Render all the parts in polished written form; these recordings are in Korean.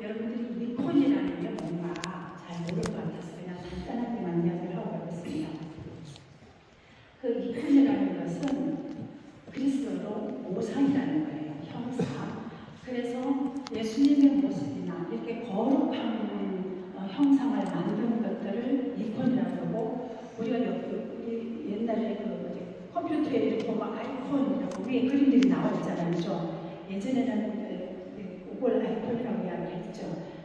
여러분들이 이콘이라는 게 뭔가 잘 모를 것 같아서 그냥 간단하게만 이야기를 하고 가겠습니다. 그 이콘이라는 것은 그리스어로 모상이라는 거예요. 형상. 그래서 예수님의 모습이나 이렇게 거룩한 형상을 만드는 것들을 이콘이라고 하고, 우리가 우리 옛날에 그 컴퓨터에 이렇게 보면 아이콘이라고 위에 그림들이 나와 있잖아요. 그죠? 예전에는 그걸 아이콘이라고 이야기했죠.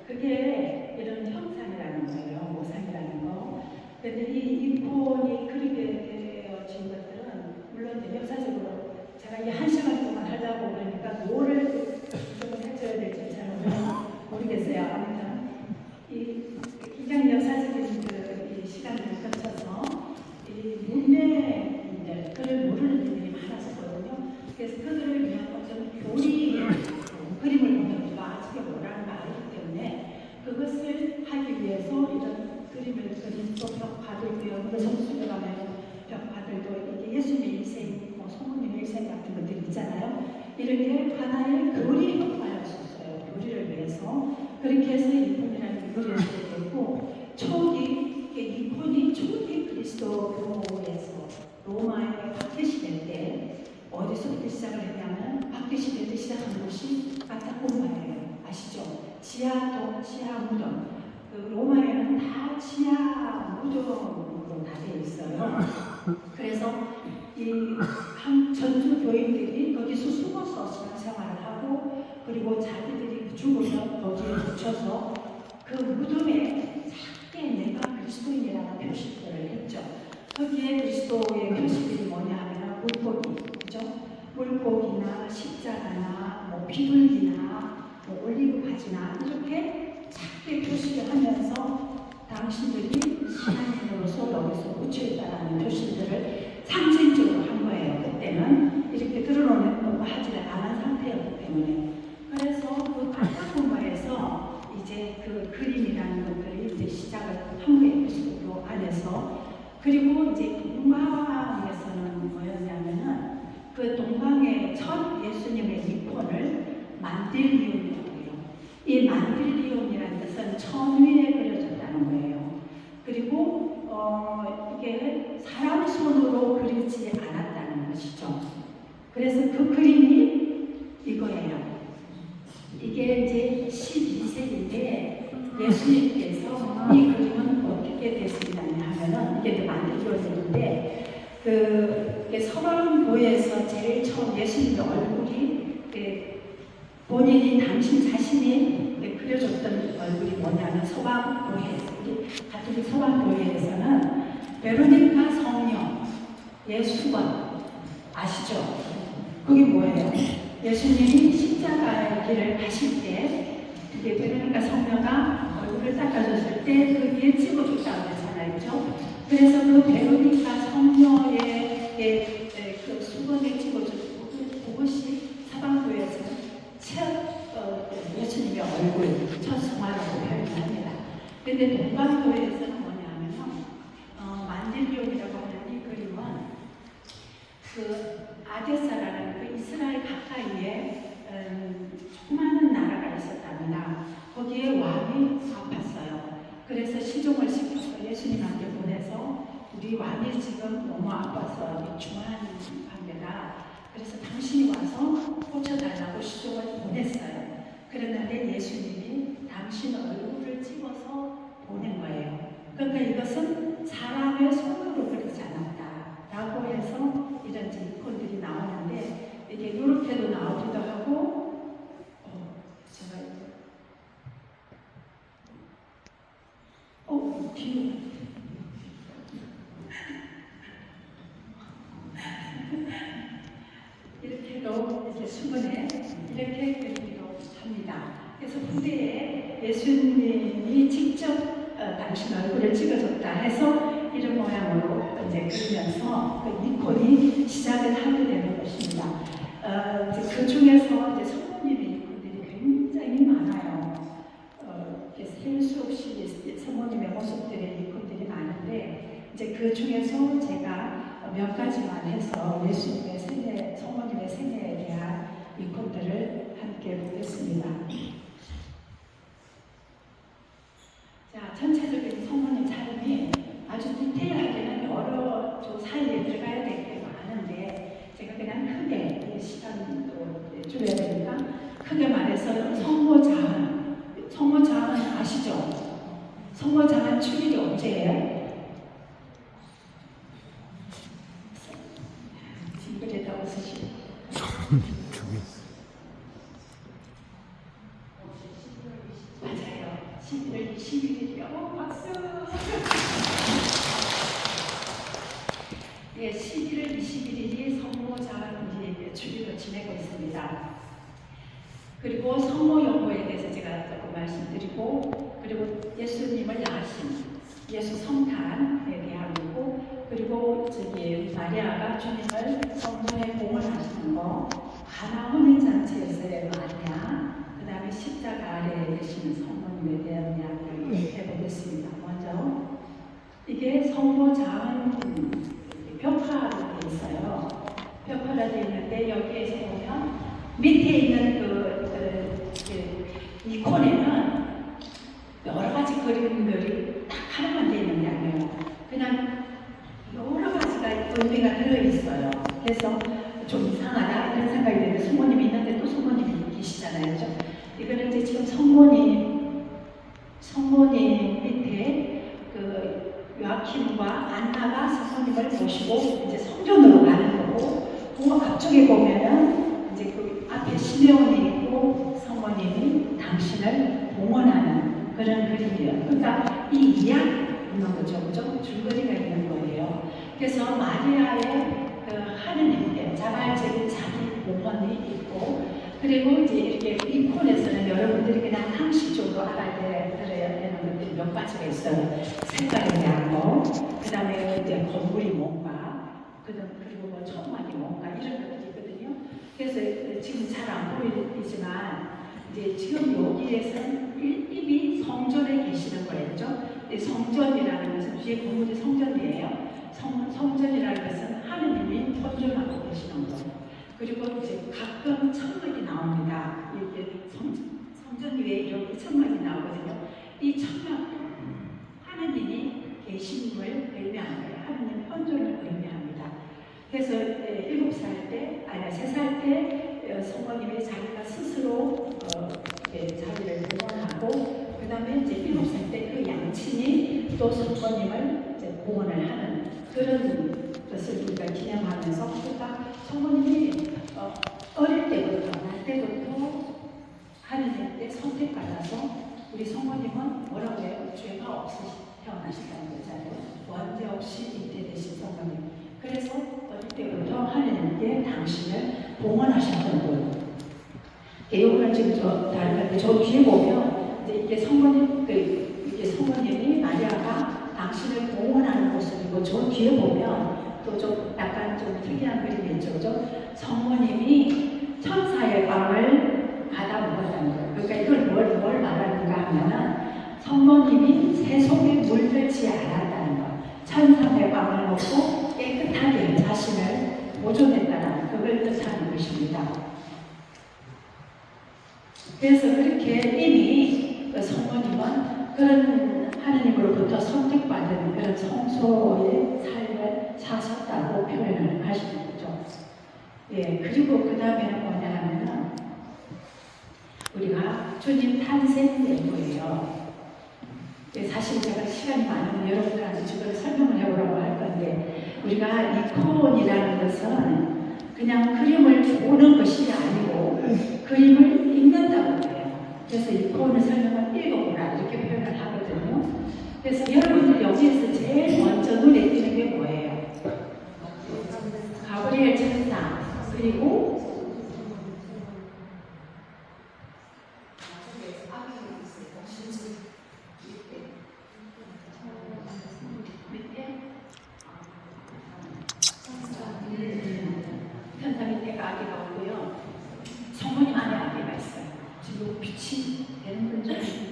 그게 이런 형상이라는 거예요. 모상이라는 거. 그런데 이 이콘이 그리게 되어진 것들은 물론 역사적으로 제가 이 1시간 동안 하려고 그러니까 뭐를 좀 해줘야 될지 잘 모르겠어요. 아무튼 이 굉장히 역사적인 이 시간을 거쳐서 이 문맹인들, 그를 모르는 분들이 많았었거든요. 그래서 그들을 위한 어떤 교리 그림을 보면 우리가 아직도 뭐라는 말이기 때문에 그것을 하기 위해서 이런 그림을 그린 또 벽화들고요. 그래서 성수에 가면 벽화들도 이게 예수님의 일생, 성모님의 일생 같은 것들이 있잖아요. 이렇게 하나의 교리 벽화였었어요. 교리를 위해서. 그렇게 해서 이콘이라는 게 그려지게 됐고, 초기 이콘이 초기 그리스도 교회에서 로마에 박해시될 때 어디서부터 시작을 했냐면, 박해시될 때 시작한 곳이 카타콤바예요. 아시죠? 지하 무덤. 그 로마에는 다 지하 무덤으로 다 되어 있어요. 그래서 이 전주 교인들이 거기서 숨어서 신앙생활을 하고, 그리고 자기들이 죽으면 거기에 묻혀서 그 무덤에 작게 내가 그리스도인이라는 표시들을 했죠. 거기에 그리스도의 표시들이 뭐냐 하면 물고기, 그죠? 물고기나 십자가나 뭐 비둘기나 뭐 올리브 바지나 이렇게 작게 표시를 하면서 당신들이 신앙인으로서 여기서 묻혀있다라는 표시들을 상징적으로 한 거예요. 그때는 이렇게 드러내고 하지를 않은 상태였기 때문에. 그래서 그 카타콤바에서 이제 그 그림이라는 것들이 이제 시작을 한 거예요. 그리스도 안에서. 그리고 이제 동방에서는 뭐였냐면은 그 동방의 첫 예수님의 이콘을 만딜리온이라고 해요. 이 만딜리온이라는 뜻은 천 위에 그려졌다는 거예요. 그리고 이게 사람 손으로 그리지 않았다는 것이죠. 그래서 그 그림이 이거예요. 이게 이제 12세기인데 예수님께서 이 그림은 어떻게 됐습니까 하면은 이게 만들어졌는데 그 서방교회에서 제일 처음 예수님의 얼굴이 본인이 당신 자신이 그려줬던 얼굴이 뭐냐면 서방교회에서 우리 가톨릭 서방교회에서는 베로니카 성녀의 수건 아시죠? 그게 뭐예요? 예수님이 십자가의 길을 가실 때 그게 베로니카 성녀가 얼굴을 닦아줬을 때 그 위에 찍어줬다고 했잖아요. 그죠? 그래서 그 베로니카 성녀의 그 수건에 찍어줬고 그것이 서방교회에서 첫 예수님의 얼굴, 첫 성화라고 표현합니다. 그런데 동방교회에서는 뭐냐면 만딜리온이라고 하는 이 그림은 그 아데사라는 그 이스라엘 가까이에 수많은 나라가 있었답니다. 거기에 왕이 아팠어요. 그래서 시종을 시켜서 예수님한테 보내서 우리 왕이 지금 너무 아파서 중환 관계다. 그래서 당신이 와서 고쳐달라고 시종을 보냈어요. 그랬는데 예수님이 당신 얼굴을 찍어서 보낸 거예요. 그러니까 이것은 사람의 손으로 그리지 않았다라고 해서 이런 이콘들이 나오는데 이게 이렇게도 나오기도 하고 제가 뒤로 이렇게도 이렇게 수건에 이렇게 그리기도 합니다. 그래서 후대에 예수님이 직접 당신 얼굴을 찍어줬다 해서 이런 모양으로 이제 그리면서 그 이콘이 시작을 하게 되는 것입니다. 그 중에서 이제 성모님의 이콘들이 굉장히 많아요. 셀 수 없이 성모님의 모습들의 이콘들이 많은데 이제 그 중에서 제가 몇 가지만 해서 예수님의 생애, 성모님의 생애에 대한 이콘들을 함께 보겠습니다. 성모님 삶이 아주 디테일하게는 여러 좀 사이에 들어가야 될 게 많은데 제가 그냥 크게 시간도 줄여야 되니까 크게 말해서 성모장은 아시죠? 성모장은 축일이 언제예요? 징그레다 웃으시고 맞아요. 11월 21일이요. 박수! 예, 11월 21일이 성모장을 주기로 지내고 있습니다. 그리고 성모연고에 대해서 제가 조금 말씀드리고, 그리고 예수님을 낳으신 예수 성탄에 대한 거고, 그리고 저기 마리아가 주님을 성전에 봉헌하시는 거, 가나 혼인잔치에서의 마리아, 그 다음에 십자가 아래에 계시는 성모님에 대한 이야기를 해보겠습니다. 먼저 이게 성모장 벽화로 되어 있어요. 벽화로 되어 있는데 여기에서 보면 밑에 있는 그 이콘에는 여러 가지 그림들이 딱 하나만 되어 있는 게 아니에요. 그냥 여러 가지가 의미가 들어있어요. 그래서 좀 이상하다 이런 생각이 드는데 성모님이 있는데 또 성모님이 계시잖아요. 그렇죠? 이거는 이제 지금 성모님 밑에 그 요아킴과 안나가 성모님을 모시고 이제 성전으로 가는 거고, 그 앞쪽에 보면은 이제 그 앞에 시메온이 있고 성모님이 당신을 봉헌하는 그런 그림이에요. 그러니까 이 이야기 있는 거죠, 그죠? 줄거리가 있는 거예요. 그래서 마리아의 그 하느님께 자발적인 자기 봉헌이 있고, 그리고 이제 이렇게 이콘에서는 여러분들이 그냥 상식적으로 알아야 되는 것들이 몇 가지가 있어요. 색깔에 대한 거, 그 다음에 이제 건물이 뭔가, 그리고 뭐 천막이 뭔가 이런 것들이 있거든요. 그래서 지금 잘 안 보이지만 이제 지금 여기에서는 이미 성전에 계시는 거였죠. 성전이라는 것은 뒤에 건물이 성전이에요. 성전이라는 것은 하느님이 건축하고 계시는 거예요. 그리고 이제 가끔 천막이 나옵니다. 이렇게 성전 위에 이렇게 천막이 나오거든요. 이 천막도 하느님이 계심을 의미하는 거예요. 하느님 현존을 의미합니다. 그래서 7살 때, 아니 3살 때 성모님이 자기가 스스로 자기를 봉헌하고, 그 다음에 이제 7살 때 그 양친이 또 성모님을 이제 봉헌을 하는 그런 것을 우리가 기념하면서, 그러니까 성모님이 어릴 때부터, 날 때부터 하느님께 선택받아서, 우리 성모님은 뭐라고 해요? 죄가 없이 태어나셨다는 거잖아요. 원죄 없이 잉태되신 성모님. 그래서 어릴 때부터 하느님께 당신을 봉헌하셨던 거예요. 이거는 지금 저 뒤에 보면 이게 성모님이 마리아가 당신을 봉헌하는 모습이고, 저 뒤에 보면 또 좀 약간 좀 특이한 그림이 있죠, 그죠? 성모님이 천사의 빵을 받아 먹었다는 거예요. 그러니까 이걸 뭘 말하는가 하면은 성모님이 세속에 물들지 않았다는 거. 천사의 빵을 먹고 깨끗하게 자신을 보존했다는 그걸 뜻하는 것입니다. 그래서 그렇게 이미 그 성모님은 그런 하느님으로부터 선택받은 그런 성소의 삶을 사셨다고 표현을 하시는 거죠. 예, 그리고 그 다음에는 뭐냐 하면은 우리가 주님 탄생 예고예요. 예, 사실 제가 시간이 많으면 여러분들한테 주변에 설명을 해보라고 할 건데, 우리가 이콘이라는 것은 그냥 그림을 보는 것이 아니고 그림을 읽는다고 해요. 그래서 이콘을 설명을 읽어보라 이렇게 표현을 하거든요. 그래서 여러분들 여기에서 제일 먼저 눈에 띄는 게 뭐예요? 가브리엘 천사, 그리고 천사 밑에 아기가 오고요. 성모님 안에 아기가 있어요. 지금 빛이 되는 건지.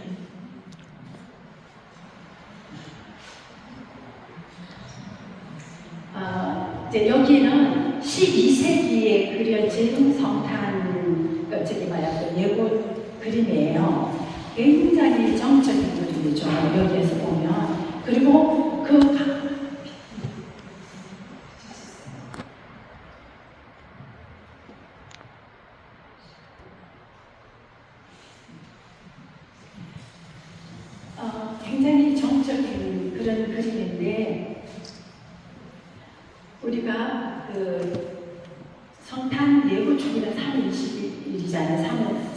이제 여기는 12세기에 그려진 성탄 예고 그림이에요. 굉장히 정적인 그림이죠. 여기에서 보면 그리고 굉장히 정적인 그런 그림인데, 우리가 성탄 예고축일은 3월 20일이잖아요.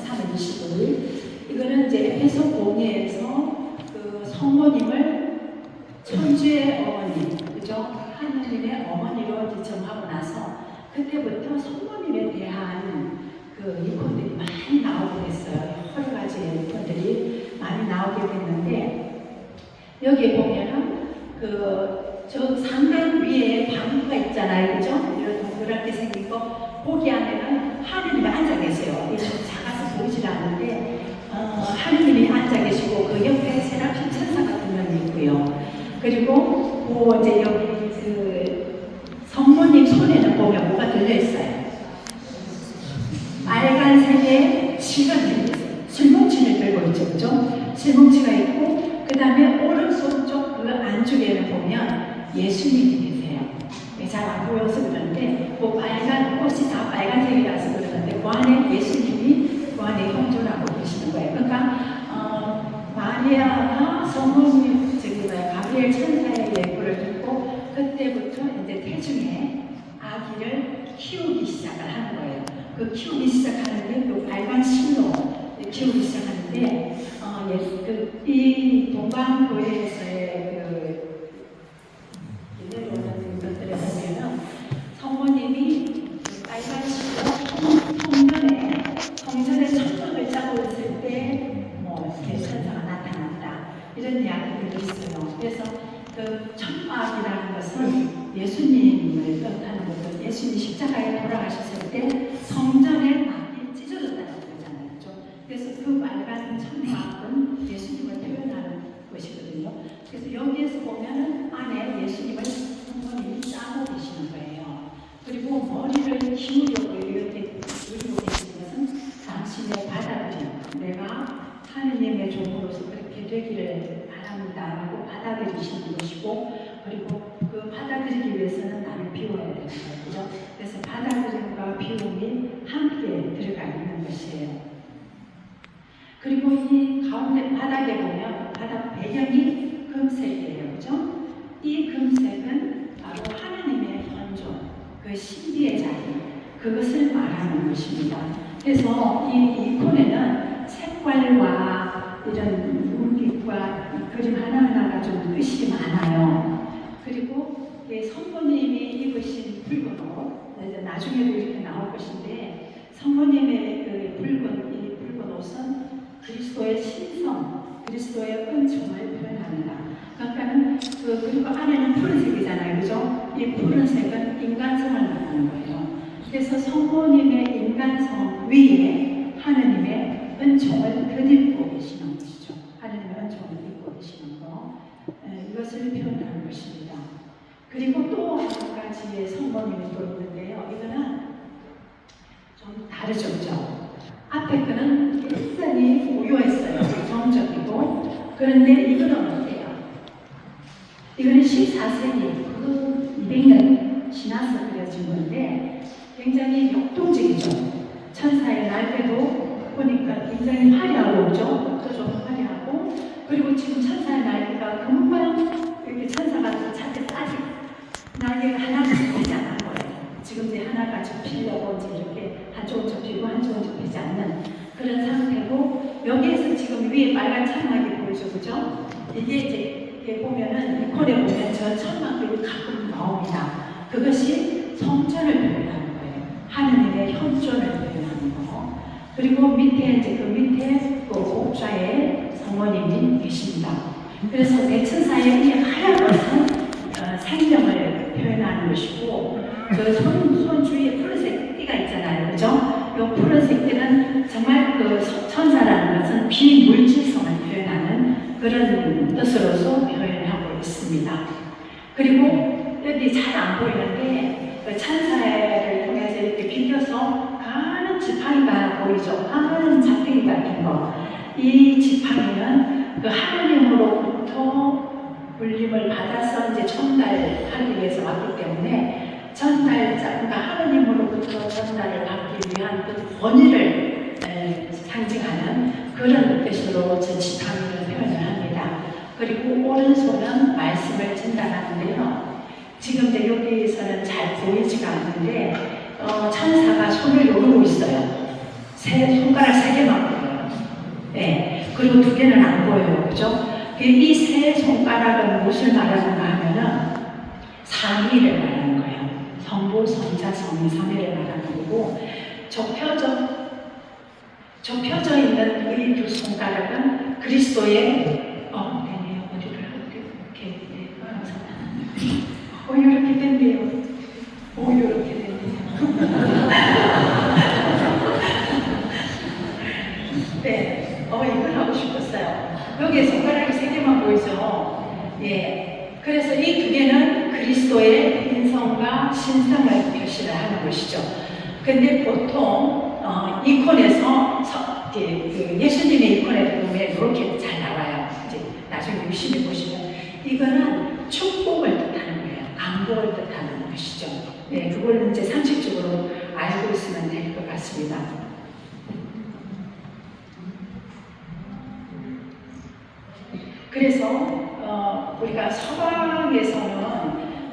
3월 25일. 이거는 이제 에베소 공예에서 성모님을 천주의 어머니, 그죠? 하느님의 어머니로 지정하고 나서 그때부터 성모님에 대한 이콘들이 많이 나오게 됐어요. 여러 가지 이콘들이 많이 나오게 됐는데, 여기 보면은 저 상단 위에 방구가 있잖아요, 그죠? 이런 동그랗게 생긴 거, 거기 안에는 하느님이 앉아 계세요. 이게 좀 작아서 보이질 않는데, 하느님이 앉아 계시고 그 옆에 세라핌 천사가 2명 있고요. 그리고 이제 여기 성모님 손에는 보면 뭐가 들려 있어요? 빨간색의 실은 실뭉치를 들고 있죠, 그죠? 실뭉치가 있고, 그 다음에 오른손 쪽 그 안쪽에는 보면 예수님이 계세요. 잘 안 보여서 그러는데, 빨간 꽃이 다 빨간색이라서 그러는데, 그 안에 예수님이 그 안에 현존하고 계시는 거예요. 그러니까 마리아가 성모님 가브리엘 천사의 예고를 듣고 그때부터 이제 태중에 아기를 키우기 시작을 하는 거예요. 키우기 시작하는데 빨간 실로 키우기 시작하는데, 이 동방교회에서의 예를 오는 것들에 보면은 성모님이 빨간 실로 성전에 천막을 짜고 있을 때 천사가 나타났다, 이런 이야기들이 있어요. 그래서 천막이라는 것은 예수님을 뜻하는 거죠. 예수님이 십자가에 돌아가셨을 때 성전에 막이 찢어졌다고 그러잖아요. 그렇죠? 그래서 그 빨간 천막은 예수님을 표현하는 것이거든요. 그래서 여기에서 보면은 안에 예수님을 성모님이 짜고 계시는 거예요. 그리고 머리를 기우려고 이렇게 그리고 계시는 것은 당신의 받아들임, 내가 하느님의 종으로서 그렇게 되기를 바랍니다라고 받아들이시는 것이고, 그리고 그 받아들이기 위해서는 나를 비워야 되는 거죠. 그래서 받아들임과 비움이 함께 들어가 있는 것이에요. 그리고 이 가운데 바닥에 보면 바닥 배경이 금색이에요, 그죠? 이 금색은 바로 하나님의 현존, 그 신비의 자리, 그것을 말하는 것입니다. 그래서 이 이콘에는 색깔과 이런 눈빛과 이 그림 하나하나가 좀 뜻이 많아요. 그리고 성모님이 입으신 붉은 옷, 나중에도 이렇게 나올 것인데, 성모님의 이 붉은 옷은 그리스도의 신성, 그리스도의 은총을 표현합니다. 그러니까는 그리고 안에는 푸른색이잖아요, 그죠? 이 푸른색은 인간성을 말하는 거예요. 그래서 성모님의 인간성 위에 하느님의 은총을 덧입고 계시는 것이죠. 하느님의 은총을 입고 계시는 거, 이것을 표현하는 것입니다. 그리고 또 한 가지의 성모님이 또 있는데요. 이거는 좀 다르죠, 그죠? 앞에 거는 굉장히 고요했어요. 정적이고. 그런데 이거는 어때요? 이거는 14세기, 200년 지나서 그려진 건데 굉장히 역동적이죠. 천사의 날개도 보니까 굉장히 화려하고, 그죠? 좀 화려하고, 그리고 지금 천사의 날개가 금방 이렇게 천사가 자체 아직 날개가 하나도 접히지 않은 거예요. 지금 이제 하나가 접히려고 이제 이렇게 한쪽은 접히고 한쪽은 접히지 않는 그런 상태고, 여기에서 지금 위에 빨간 천막이 보이죠, 그죠? 이게 이제 보면은 이콘에 보면 저 천막들이 가끔 나옵니다. 그것이 성전을 표현하는 거예요. 하느님의 현존을 표현하는 거. 그리고 밑에 이제 그 밑에 그 옥좌에 성모님이 계십니다. 그래서 대천사의 이 하얀 것은 생명을 표현하는 것이고, 그 손 주위에 푸른색 띠가 있잖아요, 그죠? 이 푸른색 띠는 정말 그 천사라는 것은 비물질성을 표현하는 그런 뜻으로서 표현하고 있습니다. 그리고 여기 잘 안 보이는데 그 천사를 통해서 이렇게 비껴서 가는 지팡이가 보이죠? 가는 작대기 같은 거. 이 지팡이는 그 하나님으로부터 울림을 받아서 이제 전달하기 위해서 왔기 때문에 전달자, 그러니까 하느님으로부터 전달을 받기 위한 그 권위를 상징하는 그런 뜻으로 저 지팡이를 표현을 합니다. 그리고 오른손은 말씀을 전달하는데요. 지금 이제 여기서는 잘 보이지가 않는데 천사가 손을 요르고 있어요. 손가락 3개만 보여요. 네. 그리고 2개는 안 보여요. 그죠? 이 세 손가락은 무엇을 말하는가 하면은 삼위를 말하는 거예요. 성부, 성자, 성령, 삼위를 말하는 거고, 좁혀져 있는 이 2 손가락은 그리스도의 되네요. 어디를 이렇게 이렇게 된대요. 이렇게 된대요. 네, 이걸 하고 싶었어요. 여기에 손가락이 3개만 보이죠? 예. 그래서 이 2개는 그리스도의 인성과 신성을 표시를 하는 것이죠. 근데 보통 이콘에서 예수님의 이콘에 보면 이렇게 잘 나와요. 이제 나중에 유심히 보시면 이거는 축복을 뜻하는 거예요. 안복을 뜻하는 것이죠. 네, 그걸 이제 상식적으로 알고 있으면 될 것 같습니다. 그래서 우리가 서방에서는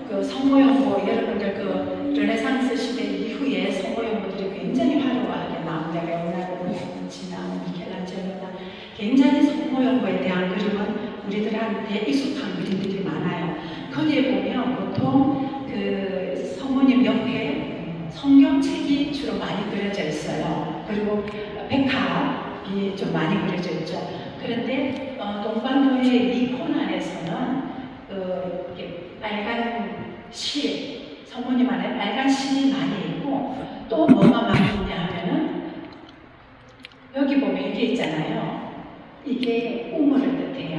그 성모연고, 여러분들 그 르네상스 시대 이후에 성모연고들이 굉장히 화려하게 나옵니다. 레오나르도 다빈치나 미켈란젤로나 굉장히 성모연고에 대한 그림은 우리들한테 익숙한 그림들이 많아요. 거기에 보면 보통 그 성모님 옆에 성경책이 주로 많이 그려져 있어요. 그리고 백합이 좀 많이 그려져 있죠. 그런데 동방교회 이콘 안에서는 이렇게 빨간 실, 성모님 안에 빨간 실이 많이 있고, 또 뭐가 많이 있냐 하면은 여기 보면 이게 있잖아요. 이게 우물을 뜻해요.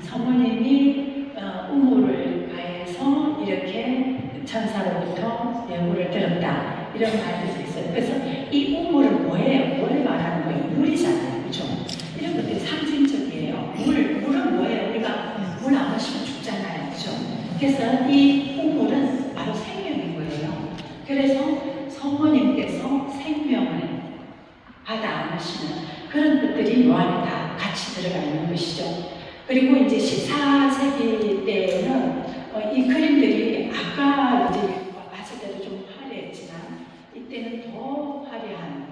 성모님이 우물을 가해서 이렇게 천사로부터 예물을 들었다, 이런 말들이 있어요. 그래서 이 우물은 뭐예요? 뭘 말하는 거예요? 물이잖아요. 그죠? 이런 것들이 상징적이에요. 물은 뭐예요? 우리가 물 안 마시면 죽잖아요. 그죠? 그래서 이 우물은 바로 생명인 거예요. 그래서 성모님께서 생명을 받아 안으시는 그런 것들이 요 안에 다 같이 들어가 있는 것이죠. 그리고 이제 14세기 때에는 이 그림들이 아까 이제 봤을 때도 좀 화려했지만 이때는 더 화려한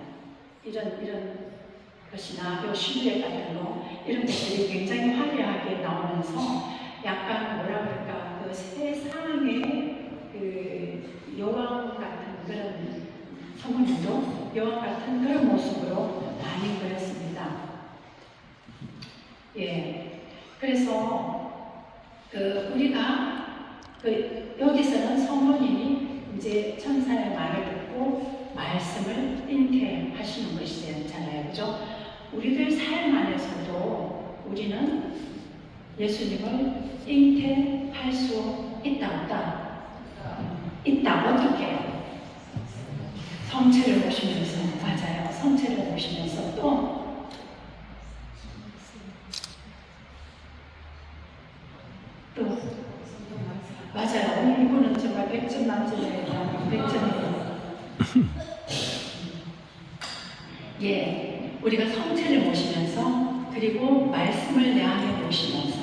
이런 것이나 요 실루엣 같은 거, 이런 것들이 굉장히 화려하게 나오면서 약간 뭐라 그럴까, 그 세상의 그 여왕 같은 그런, 성모님도 여왕 같은 그런 모습으로 많이 그렸습니다. 예. 그래서 우리가 여기서는 성모님이 이제 천사의 말을 듣고 말씀을 잉태하시는 것이잖아요. 그죠? 우리들 삶 안에서도 우리는 예수님을 잉태할 수 있다, 없다? 있다. 어떻게? 성체를 보시면서. 맞아요. 성체를 보시면서 또 맞아요. 오늘 이분은 정말 100점 만점이에요. 100점이에요. 예, 우리가 성체를 보시면서, 그리고 말씀을 내 안에 보시면서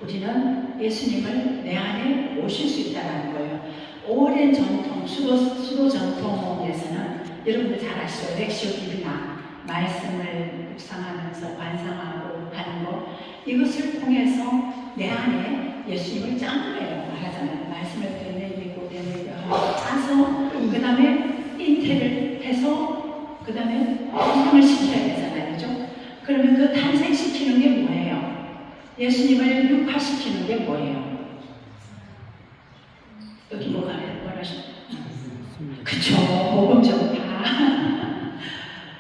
우리는 예수님을 내 안에 모실 수 있다는 거예요. 오랜 전통, 수도 전통에서는 여러분들 잘 아시죠? 렉시오 디비나, 말씀을 묵상하면서 관상하고 하는 거, 이것을 통해서 내 안에 예수님을 짠 거예요. 말하자면 말씀을 되뇌이고 짜서 그 다음에 잉태를 해서 그 다음에 탄생을 시켜야 되잖아요. 그죠? 그러면 그 탄생시키는 게 뭐예요? 예수님을 육화시키는 게 뭐예요? 여기 뭐가 하시죠? 그쵸, 복음 전파.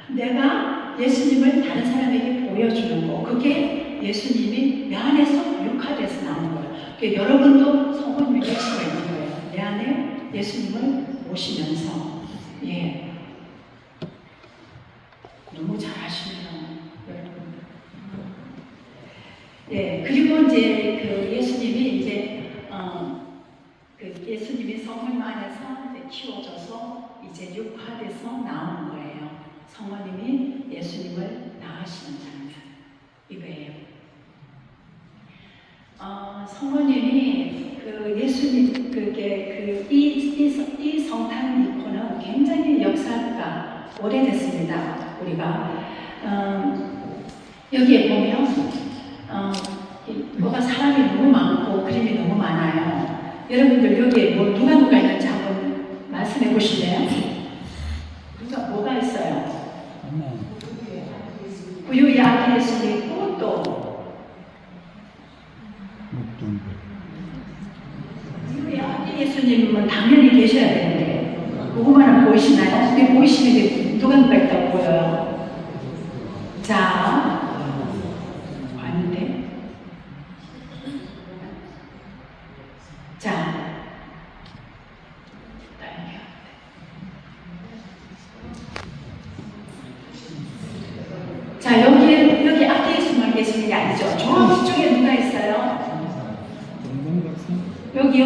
내가 예수님을 다른 사람에게 보여주는 거, 그게 예수님이 내 안에서 육화돼서 나오는 거예요. 그러니까 여러분도 성모님의 예수가 있는 거예요. 내 안에 예수님을 모시면서. 예. 너무 잘하시네요, 여러분. 예. 그리고 이제 그 예수님이 그 예수님이 성모님 안에서 이제 키워져서 이제 육화돼서 나오는 거예요. 성모님이 예수님을 낳으시는 장면 이거예요. 성모님이 그 예수님 이 성탄 이코는 굉장히 역사가 오래됐습니다. 우리가 여기에 보면 뭐가 사람이 너무 많고 그림이 너무 많아요. 여러분들 여기에 누가 있는지 한번 말씀해 보실래요? 뭐가 있어요? 구유의 아기 예수님 있고 또 구유의 아기 예수님은 당연히 계셔야 되는데 그거만은 보이시나요? 그게 보이시는데 누가 있다고 보여요? 자, 아닌데. 자, 여기 앞에 예수만 계시는 게 아니죠. 저쪽에 누가 있어요? 여기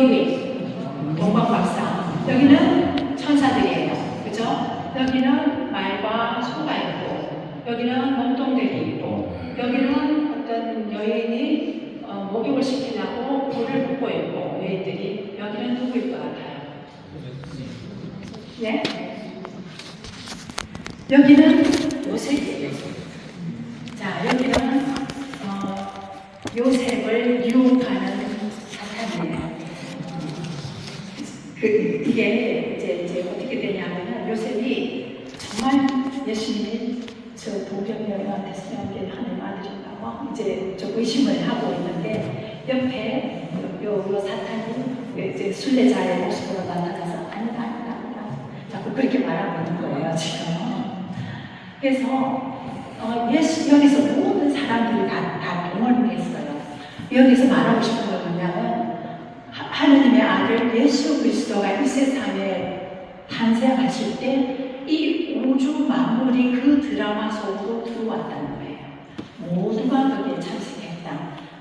동방박사. 여기는 천사들이에요. 그죠? 여기는 말과 소가 있고, 여기는 목동들이 있고, 여기는 어떤 여인이 목욕을 시키려고 불을 붓고 있고, 여인들이. 여기는 누구일 것 같아요? 네? 여기는 요셉이에요. 자, 여기는 요셉을 유혹하는 사탄이에요. 이게 이제 어떻게 되냐면은 요셉이 정말 예수님이 저 동병이어가 됐으면 하는 아들인가고 이제 좀 의심을 하고 있는데 옆에 요 사탄이 이제 순례자의 모습으로 나타나서 아니다. 자꾸 그렇게 말하고 있는 거예요 지금. 그래서 여기서 모든 사람들이 다 동원했어요. 여기서 말하고 싶은 건 뭐냐면 하느님의 아들 예수 그리스도가 이 세상에 탄생하실 때 이 우주 만물이 그 드라마 속으로 들어왔다는 거예요. 모두가 거기에 참석했다.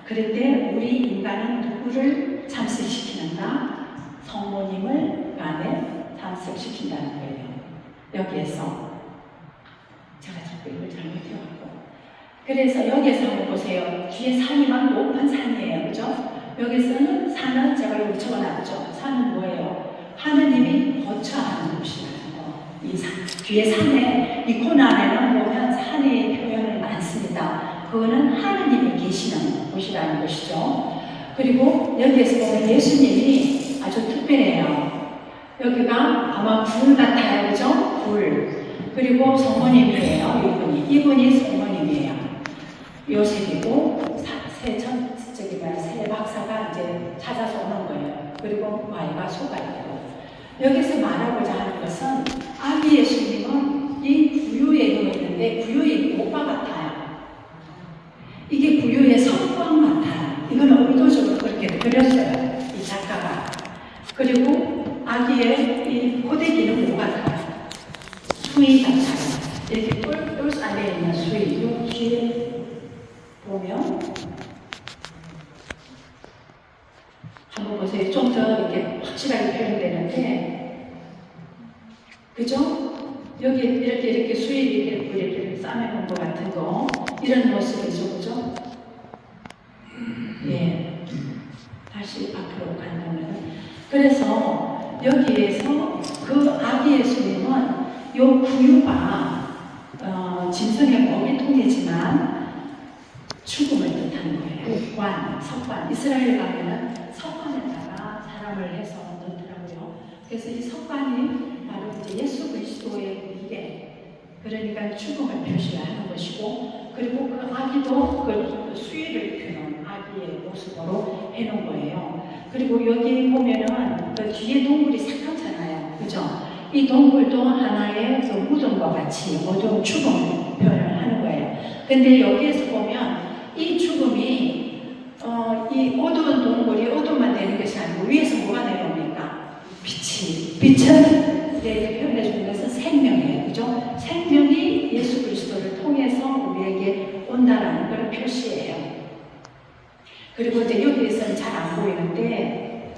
그런데 우리 인간은 누구를 참석시키는가? 성모님을 안에 참석시킨다는 거예요. 여기에서 제가 자꾸 이걸 잘못해왔고. 그래서 여기에서 한번 보세요. 뒤에 산이 막 높은 산이에요. 그죠? 여기서는 산은 제가 여기 적어놨죠. 산은 뭐예요? 하느님이 거처하는 곳이라는 거. 이 산, 뒤에 산에 이 코너 안에는 보면 산의 표현을 많습니다. 그거는 하느님이 계시는 곳이라는 것이죠. 그리고 여기에서 보면 예수님이 아주 특별해요. 여기가 아마 불 같아요. 그죠? 불. 그리고 성모님이에요. 이분이 성모님이에요. 요셉이고 새 박사가 이제 찾아서 오는 거예요. 그리고 말과 소가 있고. 여기서 말하고자 하는 것은 아기 예수님은 이 구유에 있는데 구유의 모가 같아요. 이게 구유의 성광 같아요. 이건 의도적으로 그렇게 그렸어요. 이 작가가. 그리고 아기의 이 고데기는 모 같아요. 수의 같아요. 이렇게 뿔 안에 있는 수의. 이 뒤에 보면 한번 보세요. 좀 더 이렇게 확실하게 표현되는데, 그죠? 여기 이렇게 수의 이렇게 싸매본 것 같은 거 이런 모습이죠, 그죠? 예. 다시 앞으로 간다면 그래서 여기에서 그 아기 예수님은 요 구유가 짐승의 먹이통이지만 죽음을 뜻하는 거예요. 석관. 이스라엘 가면은 석관에다가 사람을 해서 넣더라고요. 그래서 이 석관이 바로 이제 예수 그리스도의 미래, 그러니까 죽음을 표시하는 것이고, 그리고 그 아기도 그 수위를 펴는 아기의 모습으로 해놓은 거예요. 그리고 여기 보면은 그 뒤에 동물이 생각잖아요. 그죠? 이 동물도 하나의 그 무덤과 같이 어두운 죽음을 표현을 하는 거예요. 근데 여기에서 보면 이 죽음이 이 어두운 동물이 어둠만 되는 것이 아니고 위에서 뭐가 내려옵니까? 빛은 우리에게 표현해 주는 것은 생명이에요. 그죠? 생명이 예수 그리스도를 통해서 우리에게 온다라는 걸 표시해요. 그리고 이제 여기에서는 잘 안 보이는데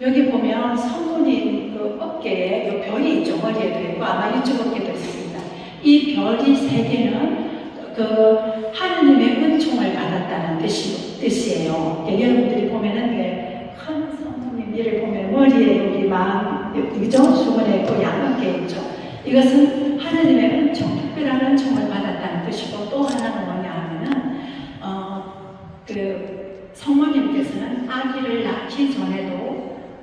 여기 보면 성모님 그 어깨에 그 별이 있죠. 머리에도 있고 아마 이쪽 어깨도 있습니다. 이 별이 세 개는 그 하느님의 은총을 받았다는 뜻이에요. 여러분들이 보면은 큰 성모님 얘를 보면 머리에 여기 그죠? 수건에 그 양어깨 있죠. 이것은 하느님의 은총, 특별한 은총을 받았다는 뜻이고 또 하나는 뭐냐 하면은 그 성모님께서는 아기를 낳기 전에도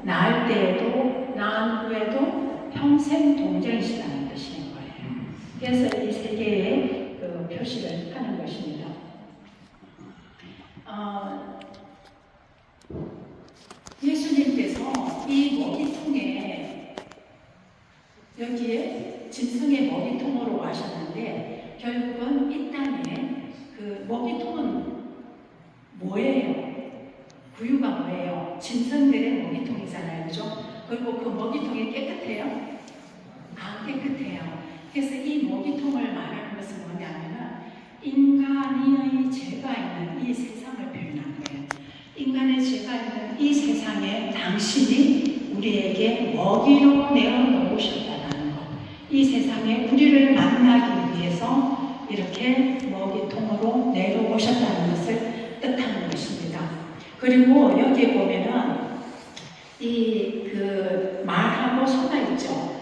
낳을 때에도 낳은 후에도 평생 동정이시라는 뜻인 거예요. 그래서 이 세 개의 그 표시를 하는 것입니다. 예수님께서 이 먹이통에 여기에 짐승의 먹이통으로 가셨는데 결국은 이 땅에 그 먹이통은 뭐예요? 구유가 뭐예요? 짐승들의 먹이통이잖아요. 그죠? 그리고 그 먹이통이 깨끗해요? 깨끗해요. 그래서 이 먹이통을 말하는 것은 뭐냐면은 인간의 죄가 있는 이 세상을 표현한 거예요. 인간의 죄가 있는 이 세상에 당신이 우리에게 먹이로 내어놓으셨다는 것. 이 세상에 우리를 만나기 위해서 이렇게 먹이통으로 내려오셨다는 것을 뜻하는 것입니다. 그리고 여기에 보면은 그 말하고 소가 있죠.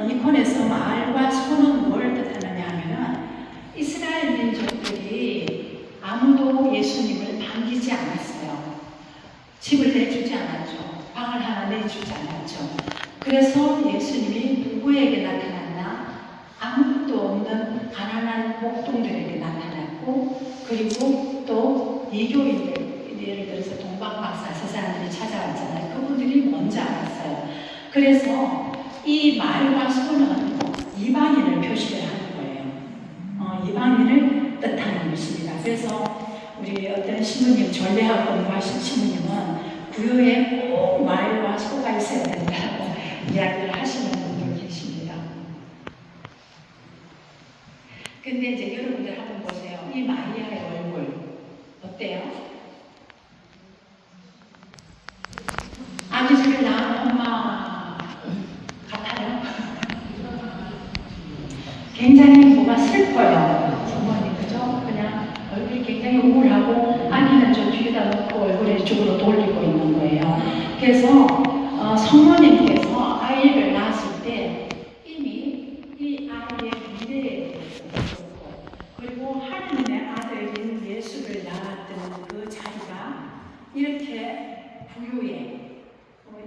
이콘에서 말과 소는 뭘 뜻하느냐 하면은 이스라엘 민족들이 아무도 예수님을 반기지 않았어요. 집을 내주지 않았죠. 방을 하나 내주지 않았죠. 그래서 예수님이 누구에게 나타났나? 아무것도 없는 가난한 목동들에게 나타났고, 그리고 또 이교인들, 예를 들어서 동방박사 사람들이 찾아왔잖아요. 그분들이 먼저 알았어요. 그래서 이 말과 소는 이방인을 표시를 하는 거예요. 이방인을 뜻하는 것입니다. 그래서 우리 어떤 신부님, 전례학 공부하신 신부님은 구유에 꼭 말과 소가 있어야 된다고 이야기를 하시는 분들 계십니다. 근데 이제 여러분들 한번 보세요. 이 마리아의 얼굴 어때요? 아기를 낳은 엄마 같아요. 굉장히 뭐가 슬퍼요. 부모님, 그죠? 그냥 얼굴이 굉장히 우울하고 아기는 저 뒤에다 놓고 얼굴을 이쪽으로 돌리고 있는 거예요. 그래서 성모님께서 아이를 낳았을 때 이미 이 아이의 미래에 대해서 그렇고, 그리고 하느님의 아들인 예수를 낳았던 그 자리가 이렇게 부유해,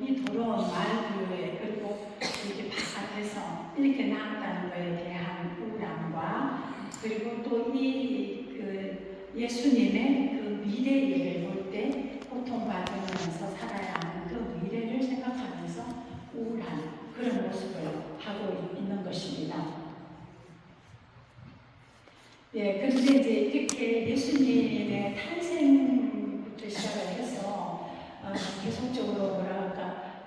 이 더러운 말구에, 그리고 이렇게 바깥에서 이렇게 나왔다는 것에 대한 우울함과, 그리고 또 그 예수님의 그 미래를 볼 때 고통받으면서 살아야 하는 그 미래를 생각하면서 우울한 그런 모습을 하고 있는 것입니다. 예, 그런데 이제 이렇게 예수님의 탄생부터 시작을 해서 계속적으로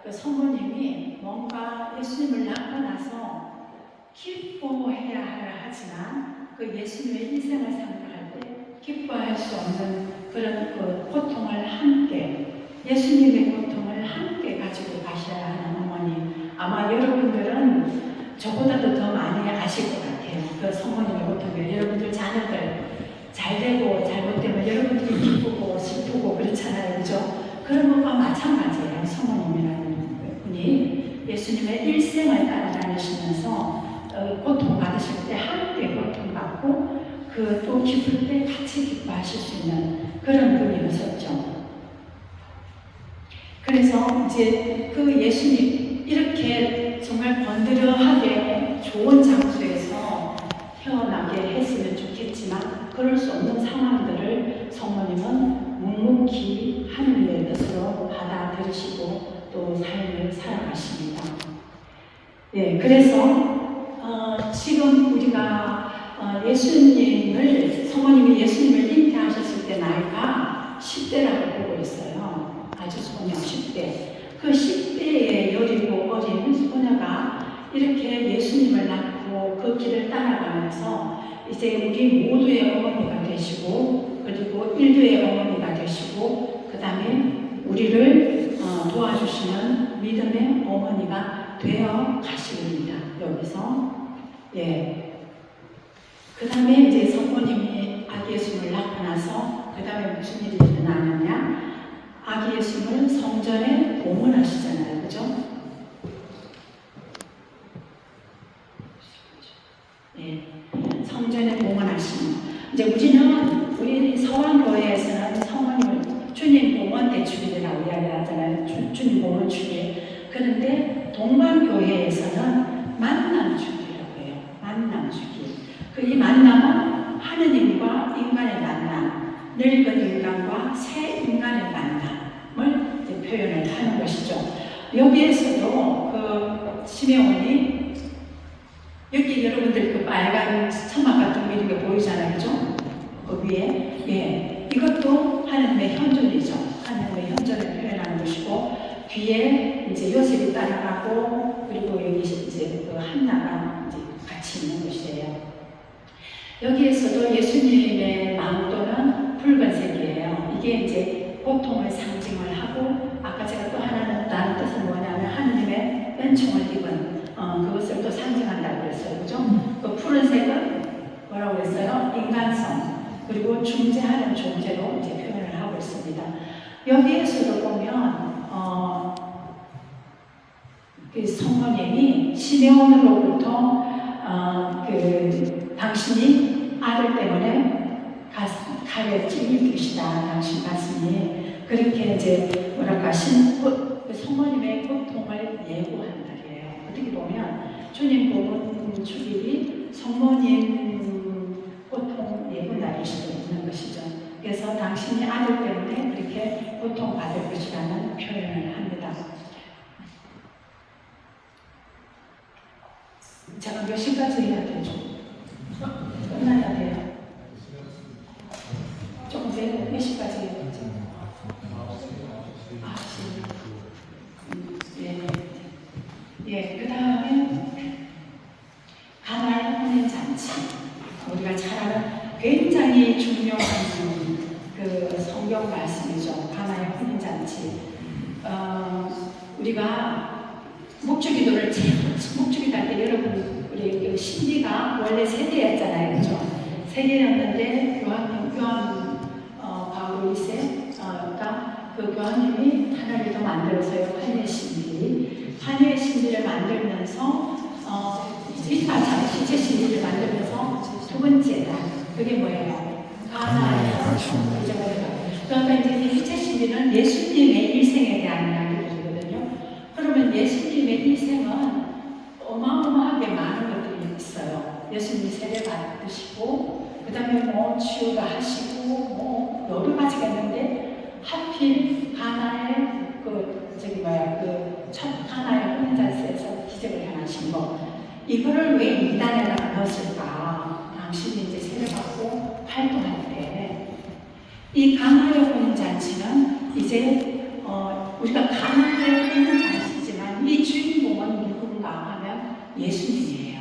그 성모님이 뭔가 예수님을 낳고 나서 기뻐해야 하지만 그 예수님의 인생을 생각할 때 기뻐할 수 없는 그런 그 고통을 함께, 예수님의 고통을 함께 가지고 가셔야 하는 어머니, 아마 여러분들은 저보다도 더 많이 아실 것 같아요. 그 성모님의 고통을. 여러분들 자녀들 잘 되고 잘못되면 여러분들이 기쁘고 슬프고 그렇잖아요. 그죠? 그런 것과 마찬가지예요. 성모님이라는 분이 예수님의 일생을 따라다니시면서 고통받으실 때 함께 고통받고 그 또 기쁠 때 같이 기뻐하실 수 있는 그런 분이었었죠. 그래서 이제 그 예수님 이렇게 정말 번드러하게 좋은 장소에서 태어나게 했으면 좋겠지만 그럴 수 없는 상황들을 성모님은 묵묵히 하느님의 뜻으로 받아들이시고 또 삶을 살아가십니다. 예, 그래서 지금 우리가 성모님이 예수님을 잉태하셨을 때 나이가 10대라고 보고 있어요. 아주 소녀 10대. 그 10대의 여리고 어린 소녀가 이렇게 예수님을 낳고 그 길을 따라가면서 이제 우리 모두의 어머니가 되시고 그리고 인류의 어머니가 되시고 그 다음에 우리를 도와주시는 믿음의 어머니가 되어 가십니다. 여기서 그 다음에 이제 성모님이 아기 예수를 낳고 나서 그 다음에 무슨 일이 일어나느냐, 아기 예수를 성전에 봉헌하시잖아요. 그죠? 성전에 봉헌하시는. 이제 우리 서왕교회에서는 성모님을 주님 봉헌 대축일이라고 이야기하잖아요. 주님 봉헌 축일. 그런데 동방교회에서는 만남 축일이라고 해요. 만남 축일. 이 만남은 하느님과 인간의 만남, 늙은 인간과 새 인간의 만남을 이제 표현을 하는 것이죠. 여기에서도 그 시메온이 여기 여러분들 그 빨간 천막 같은 거 이런 게 보이잖아요. 그죠? 그 위에. 이것도 하나님의 현존이죠. 하나님의 현존을 표현하는 것이고, 뒤에 이제 요셉이 따라가고, 그리고 여기 이제 그 한나가 이제 같이 있는 것이에요. 여기에서도 예수님의 망토는 붉은색이에요. 이게 이제 고통을 상징을 하고, 아까 제가 또 하나는 다른 뜻은 뭐냐면 하나님의 은총을 입은 그것을 또 상징한다고 그랬어요. 그죠? 그 푸른색은 뭐라고 했어요? 인간성, 그리고 중재하는 존재로 이제 표현을 하고 있습니다. 여기에서도 보면 그 성모님이 시메온으로부터 당신이 아들 때문에 칼에 찔릴 것이다. 당신 가슴이 그렇게 이제 뭐랄까 성모님의 고통을 예고한 날이에요. 어떻게 보면 주님 복음 축일이 성모님 고통 예고 날일 수도 있는 것이죠. 그래서 당신이 아들 때문에 그렇게 고통받을 것이라는 표현을 합니다. 제가 몇 시까지 해야 되죠? 끝나야 돼요. 조금 몇 시까지 해야 되죠? 9시. 그 다음에 가나의 혼인잔치. 우리가 잘 아는 굉장히 중요한 그 성경 말씀이죠. 가나의 혼인잔치. 우리가 목주기도를 목주기도 할 때 여러분 우리 그 신비가 원래 세 개였잖아요. 그죠? 세 개였는데 교황 바울 2세가 그 교황님이 하나를 더 만들어서요. 환희의 신비. 환희의 신비를 만들면서 시체 신비를 만들면서 두 번째다. 그게 뭐예요? 가나의 혼인잔치. 그러니까 이제 시체 신비는 예수님의 일생에 대한 이야기들이거든요. 그러면 예수님의 일생은 어마어마하게 많은 것들이 있어요. 예수님이 세례 받으시고, 그 다음에 뭐 치유도 하시고, 뭐 여러 가지가 있는데, 하필 가나의 첫 가나의 혼인잔치에서 기적을 행하신 거, 이거를 왜 이단에다가 넣었을까? 당신이 이제 세례 받고 활동할 때, 이 가나의 혼인잔치는 이제 우리가 가나의 혼인잔치지만 이 주인공은 누군가 하면 예수님이에요.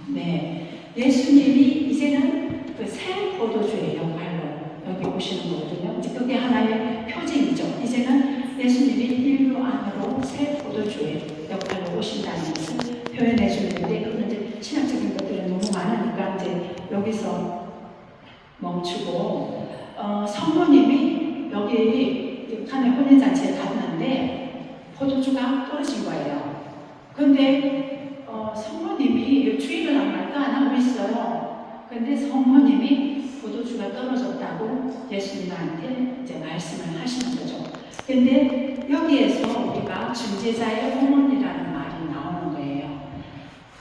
네, 예수님이 이제는 그 새 포도주의 역할로 여기 오시는 거거든요. 이제 그게 하나의 표징이죠. 이제는 예수님이 인류 안으로 새 포도주의 역할로 오신다는 것을 표현해 주는데, 그건 이제 신학적인 것들은 너무 많으니까 이제 여기서 멈추고, 성모님이 여기 칸의 혼인잔치에 갔는데 포도주가 떨어진 거예요. 근데 성모님이 주인을 안 할까 안 하고 있어요. 근데 성모님이 포도주가 떨어졌다고 예수님한테 이제 말씀을 하시는 거죠. 근데 여기에서 우리가 중재자의 어머니라는 말이 나오는 거예요.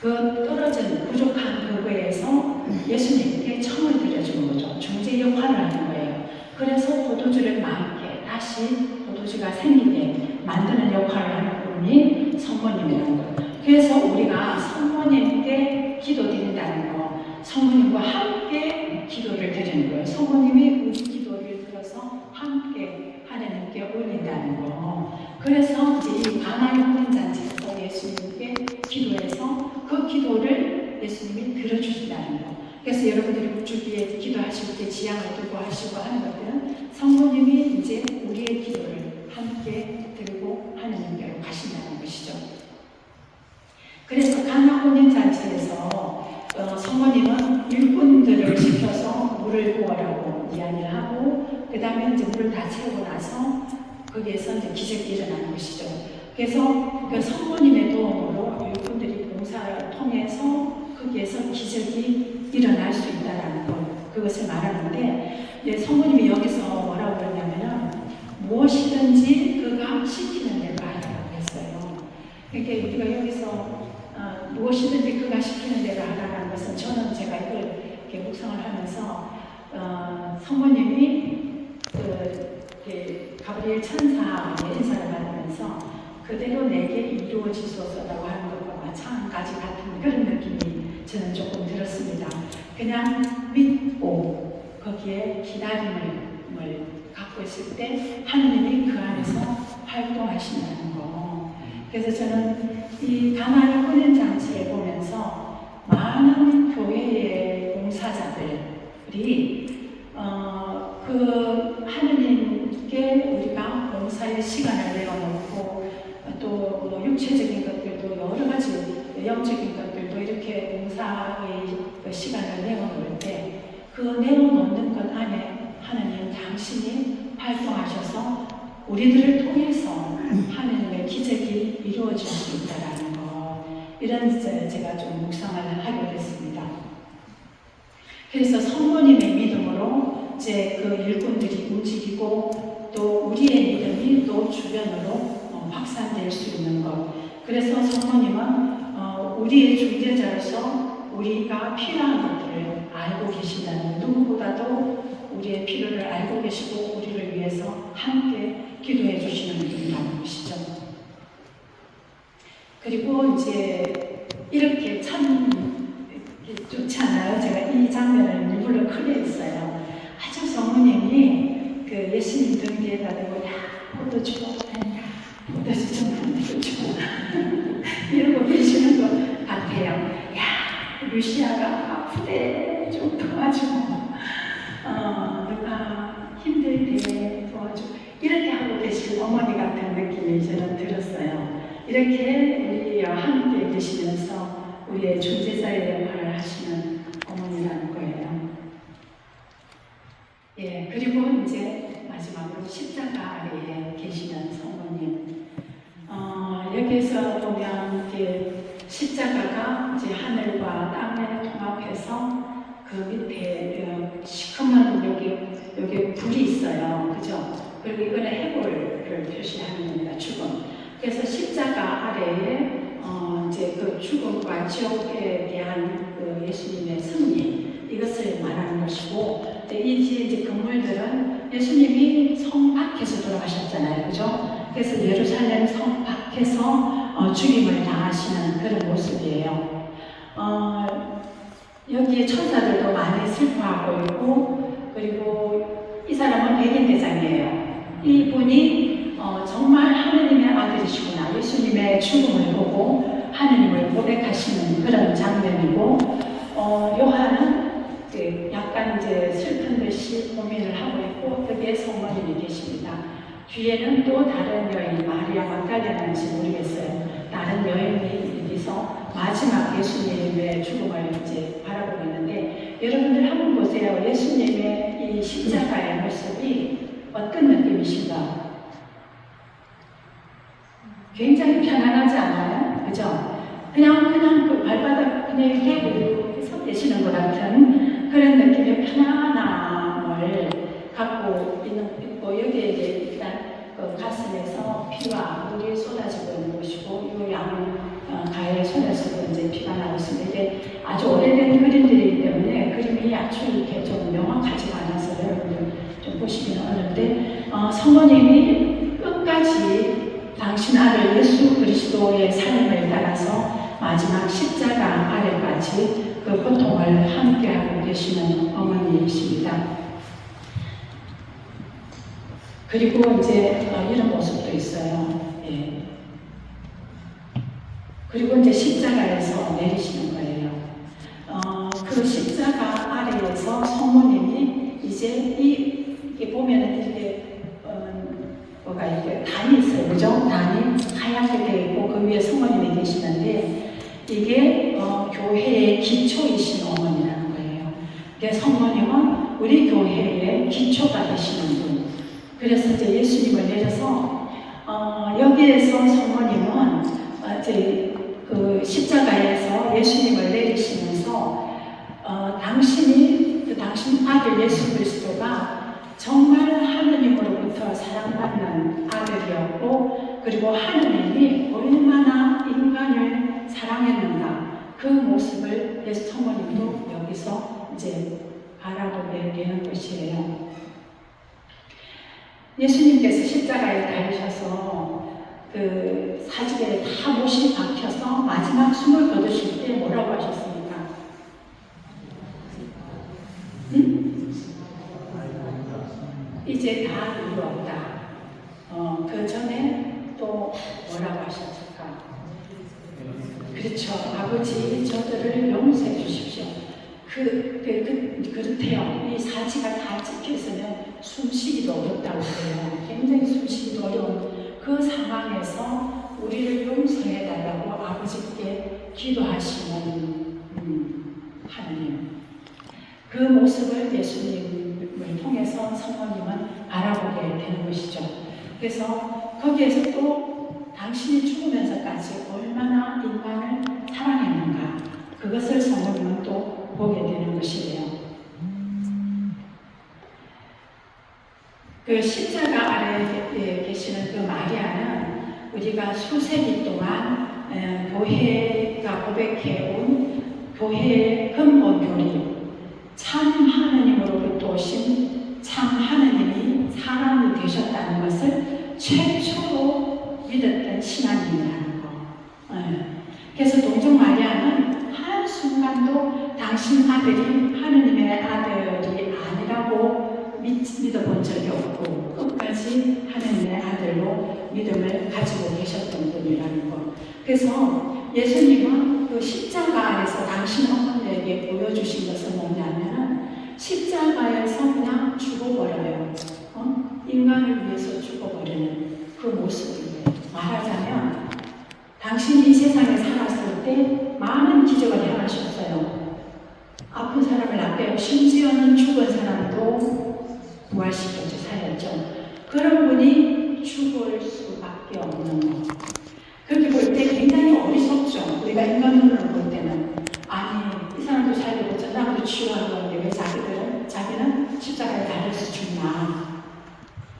그 떨어진 부족한 그거에서 예수님께 청을 드려주는 거죠. 중재 역할을 하는 거예요. 그래서 포도주를 많게 다시 포도주가 생기게 만드는 역할을 하는 분이 성모님이라는 거예요. 그래서 우리가 성모님께 기도드린다는 거, 성모님과 함께 기도를 드리는 거예요. 성모님이 우리 기도를 들어서 함께 하나님께 올린다는 거. 그래서 이제 이 가나의 혼인잔치에서 예수님께 기도해서 그 기도를 예수님이 들어주신다는 거. 그래서 여러분들이 묵주기에 기도하실 때 지향을 두고 하시고 하는 것들은 성모님이 이제 우리의 기도를 함께 들고 하느님께로 가신다는 것이죠. 그래서 가나 혼인잔치에서 성모님은 일꾼들을 시켜서 물을 부어라고 이야기를 하고, 그 다음에 이제 물을 다 채우고 나서 거기에서 이제 기적이 일어나는 것이죠. 그래서 그 성모님의 도움으로 일꾼들이 봉사를 통해서 거기에서 기적이 일어날 수 있다는 것, 그것을 말하는데, 성모님이 여기서 뭐라고 그러냐면은 무엇이든지 그가 시키는 대로 하라고 했어요. 그러니까 우리가 여기서 무엇이든지 그가 시키는 대로 하라는 것은, 저는 제가 이걸 이렇게 묵상을 하면서 성모님이 가브리엘 천사의 인사를 받으면서 그대로 내게 이루어지소서라고 하는 것과 마찬가지 같은 그런 느낌이 저는 조금 들었습니다. 그냥 믿고 거기에 기다림을 갖고 있을 때 하느님이 그 안에서 활동하신다는 거. 그래서 저는 이 가나의 혼인잔치를 보면서 많은 교회의 봉사자들이 그 하느님께 우리가 봉사의 시간을 내어놓고 또 육체적인 것들도 여러 가지 영적인 것들도 이렇게 봉사의 시간을 내어놓을 때 그 내어놓는 것 안에 하느님 당신이 활동하셔서 우리들을 통해서 하느님의 기적이 이루어질 수 있다는 거, 이런 제가 좀 묵상을 하게 됐습니다. 그래서 성모님의 믿음으로 이제 그 일꾼들이 움직이고 또 우리의 믿음이 또 주변으로 확산될 수 있는 것. 그래서 성모님은 우리의 중재자로서 우리가 필요한 것들을 알고 계신다는, 누구보다도 우리의 필요를 알고 계시고 우리를 위해서 함께 기도해 주시는 분이라는 것이죠. 그리고 이제 이렇게 참 좋지 않아요? 제가 이 장면을 일부러 크게 했어요. 아주 성모님이 그 예수님 등뒤에다 대고 야 포도주 먹다니까 포도주 좀 만들어주고 이러고 계시는 것 같아요. 야 루시아가 아프대 좀 도와주고 누가 힘들 때 도와주고 이렇게 하고 계신 어머니 같은 느낌이 저는 들었어요. 이렇게 우리와 함께 계시면서 우리의 중재자의 역할을 하시는 어머니라는 거예요. 예, 그리고 이제 마지막으로 십자가 아래에 계시는 성모님. 여기서 보면 이제 십자가가 이제 하늘과 땅을 통합해서 그 밑에 시커먼 여기 불이 있어요. 그죠? 그리고 이거는 해골을 표시하는 겁니다. 죽음. 그래서 십자가 아래에 이제 그 죽음과 지옥에 대한 그 예수님의 승리, 이것을 말하는 것이고, 이 뒤에 이제 건물들은 예수님이 성 밖에서 돌아가셨잖아요. 그죠? 그래서 예루살렘 성 밖에서 죽임을 당하시는 그런 모습이에요. 여기에 천사들도 많이 슬퍼하고 있고, 그리고 이 사람은 백인 대장이에요. 이분이 정말 하느님의 아들이시구나, 예수님의 죽음을 보고 하느님을 고백하시는 그런 장면이고, 요한은 약간 이제 슬픈 듯이 고민을 하고 있고, 여기에 성모님이 계십니다. 뒤에는 또 다른 여인, 마리아 막달레나인지 모르겠어요. 다른 여인이 여기서 마지막 예수님의 죽음을 이제 바라보고 있는데, 여러분들 한번 보세요. 예수님의 이 십자가의 모습이 어떤 느낌이신가? 굉장히 편안하지 않아요? 그죠? 그냥 그 발바닥 그냥 이렇게 서 계시는 것 같은 그런 느낌의 편안함을 갖고 있는, 여기에 이제 일단 그 가슴에서 피와 물이 쏟아지고 있는 것이고, 이 양은 가에 손에서도 이제 피가 나고 있습니다. 이게 아주 오래된 그림들이기 때문에 그림이 아주 이렇게 좀 명확하지가 않아서 여러분들 좀 보시기는 어려운데, 성모님이 끝까지 당신 아들 예수 그리스도의 삶을 따라서 마지막 십자가 아래까지 그 고통을 함께하고 계시는 어머니이십니다. 그리고 이제 이런 모습도 있어요. 예. 그리고 이제 십자가에서 내리시는 거예요. 그 십자가 이제 이게 보면은 이렇게 뭐가 이렇게 단이 있어요, 그죠? 단이 하얗게 되어 있고 그 위에 성모님이 계시는데 이게 교회의 기초이신 어머니라는 거예요. 그래서 성모님은 우리 교회의 기초가 되시는 분. 그래서 이제 예수님을 내려서 여기에서 성모님은 이제 그 십자가에서 예수님을 내리시면서 당신 아들 예수 그리스도가 정말 하느님으로부터 사랑받는 아들이었고, 그리고 하느님이 얼마나 인간을 사랑했는가 그 모습을 예수 성모님도 여기서 이제 바라보게 되는 것이에요. 예수님께서 십자가에 달리셔서 그 사지에 다 못이 박혀서 마지막 숨을 거두실 때 뭐라고 하셨습니까? 이제 다 이루었다. 그 전에 또 뭐라고 하셨을까? 그렇죠. 아버지, 저들을 용서해 주십시오. 그렇대요. 이 사지가 다 찍혀있으면 숨쉬기도 어렵다고 그래요. 굉장히 숨쉬기도 어려운 그 상황에서 우리를 용서해달라고 아버지께 기도하시는 하느님. 그 모습을 예수님을 통해서 성모님은 바라보게 되는 것이죠. 그래서 거기에서 또 당신이 죽으면서까지 얼마나 인간을 사랑했는가, 그것을 성모님은 또 보게 되는 것이에요. 그 십자가 아래에 계시는 그 마리아는 우리가 수세기 동안 교회가 고백해온 교회의 근본 교리, 참 하느님으로부터 오신 참 하느님이 사람이 되셨다는 것을 최초로 믿었던 신앙인이라는 거. 그래서 동정 마리아는 한순간도 당신 아들이 하느님의 아들이 아니라고 믿어본 적이 없고 끝까지 하느님의 아들로 믿음을 가지고 계셨던 분이라는 것. 그래서 예수님은 그 십자가 아래서 당신 어머니에게 보여주신 것은 뭐냐면 십자가에서 그냥 죽어버려요. 인간을 위해서 죽어버리는 그 모습이에요. 말하자면 당신이 이 세상에 살았을 때 많은 기적을 행하셨어요. 아픈 사람을 낫게, 심지어는 죽은 사람도 부활시켜 주사였죠. 그런 분이 죽을 수밖에 없는 것. 그렇게 볼 때 굉장히 어리석죠. 우리가 인간 눈으로 볼 때는 아니, 이 사람도 살리고 저 사람도 치유하는 건데 왜 자기는 십자가에 달려서 죽나.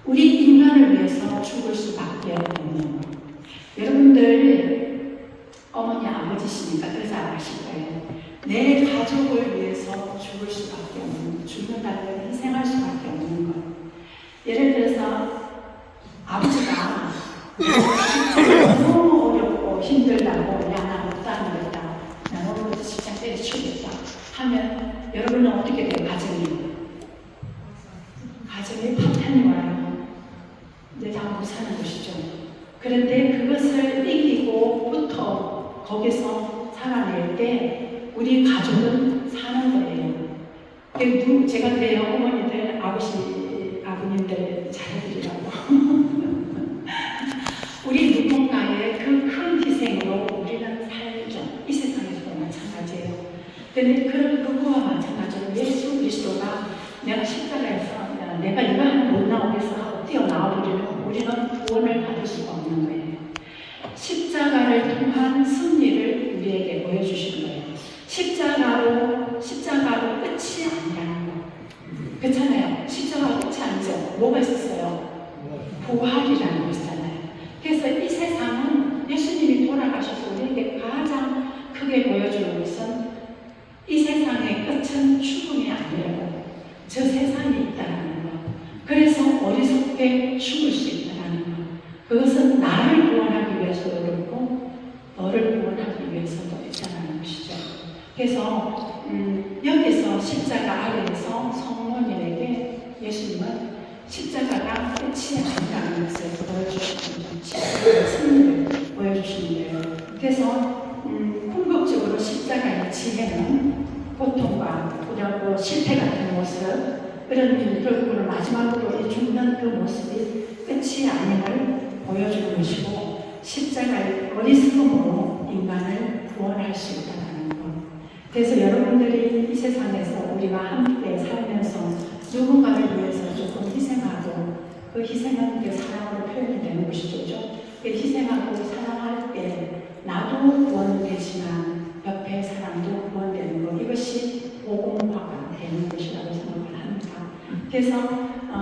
우리 인간을 위해서 죽을 수밖에 없는 것. 여러분들 어머니 아버지시니까 그래서 아실 거예요. 내 가족을 위해서 죽을 수밖에 없는 것, 죽는다는 희생할 수밖에 없는 것. 예를 들어서 아버지가 너무 어렵고 힘들다고 야, 나 못하는 거다, 나 너무 직장 때려치우겠다 하면 여러분은 어떻게 돼요? 가정이 파탄이 와요. 내가 못 사는 것이죠. 그런데 그것을 이기고부터 거기서 살아낼 때 우리 가족은 사는 거예요. 제가 그래요. 어머니들, 아버님들 잘해드리라고. 우리 누군가의 그 큰 희생으로 우리는 살죠. 이 세상에서도 마찬가지예요. 근데 그거와 마찬가지로 예수 그리스도가 내가 십자가에서 내가 이거 하면 못 나오겠어 뛰어나와버리면 우리는 구원을 받을 수가 없는 거예요. 십자가를 통한 승리를 우리에게 보여주시는 거예요. 십자가로 끝이 아니라는 거. 그렇잖아요. 십자가로 끝이 아니죠. 뭐가 있었어요? 부활이라는 거 있잖아요. 그래서 이 세상은 예수님이 돌아가셔서 우리에게 가장 크게 보여주는 것은 이 세상의 끝은 죽음이 아니라고, 저 세상이 있다는 것. 그래서 어리석게 죽을 수 있다는 것. 그것은 나를 구원하기 위해서도 그렇고 너를 구원하기 위해서도 있다는 것이죠. 그래서 여기서 십자가 아래에서 성모님에게 예수님은 십자가가 끝이 아니라는 것을 보여주시는 승리를 보여주시는 거예요. 그래서 궁극적으로 십자가의 지혜는 고통과 두렵고 실패 같은 모습, 그런 결국은 마지막으로 이 죽는 그 모습이 끝이 아님을 보여주는 것이고 십자가의 어리석음으로 인간을 구원할 수 있다는 것. 그래서 여러분들이 이 세상에서 우리와 함께 살면서 누군가를 위해서 조금 희생하고 그 희생은 그 사랑으로 표현이 되는 것이죠. 그 희생하고 사랑할 때 나도 구원되지만 옆에 사람도 구원되는 것, 이것이 복음화가 되는 것이라고 생각을 합니다. 그래서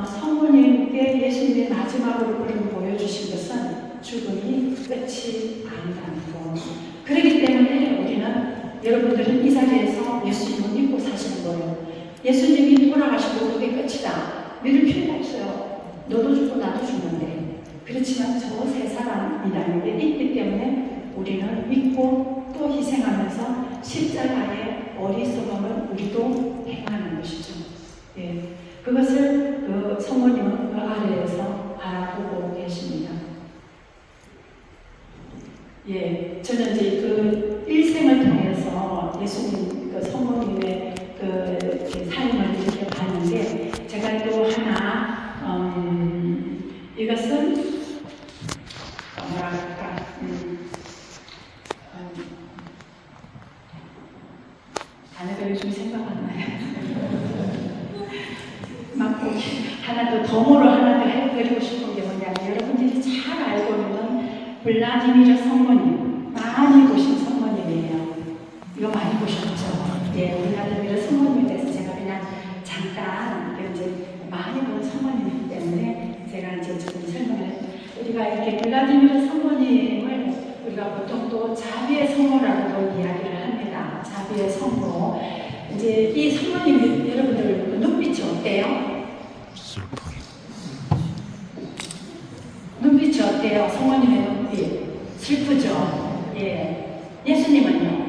성모님께 예수님이 마지막으로 그림 보여주신 것은 죽음이 끝이 아니라는 것. 그렇기 때문에 우리는 여러분들은 이 자리에서 예수님을 믿고 사시는 거예요. 예수님이 돌아가시고 그게 끝이다. 믿을 필요가 없어요. 너도 죽고 나도 죽는데. 그렇지만 저 세 사람이라는 게 있기 때문에 우리는 믿고 또 희생하면서 십자가의 어리석음을 우리도 행하는 것이죠. 예. 그것을 그 성모님은 그 아래에서 바라보고 계십니다. 예, 저는 이제 그 일생을 통해서 예수님 그 성모님의 그 삶을 이렇게 봤는데 제가 또 하나 이것은 뭐랄까 단어가 요즘 생각 안 나요. 막 하나 더 덤으로 하나 더 해드리고 싶은 게 뭐냐면 여러분들이 잘 알고 있는 블라디미르 성모님 많이 보신 성모님이에요. 이거 많이 보셨죠? 예, 블라디미르 성모님에 대해서 제가 그냥 잠깐 이제 많이 본 성모님이기 때문에 제가 이제 조금 설명을 우리가 이렇게 블라디미르 성모님을 우리가 보통 또 자비의 성모라고도 이야기를 합니다. 자비의 성모. 이제 이 성모님 여러분들 그 눈빛이 어때요? 눈빛이 어때요? 성모님의 눈빛 슬프죠? 예. 예수님은요?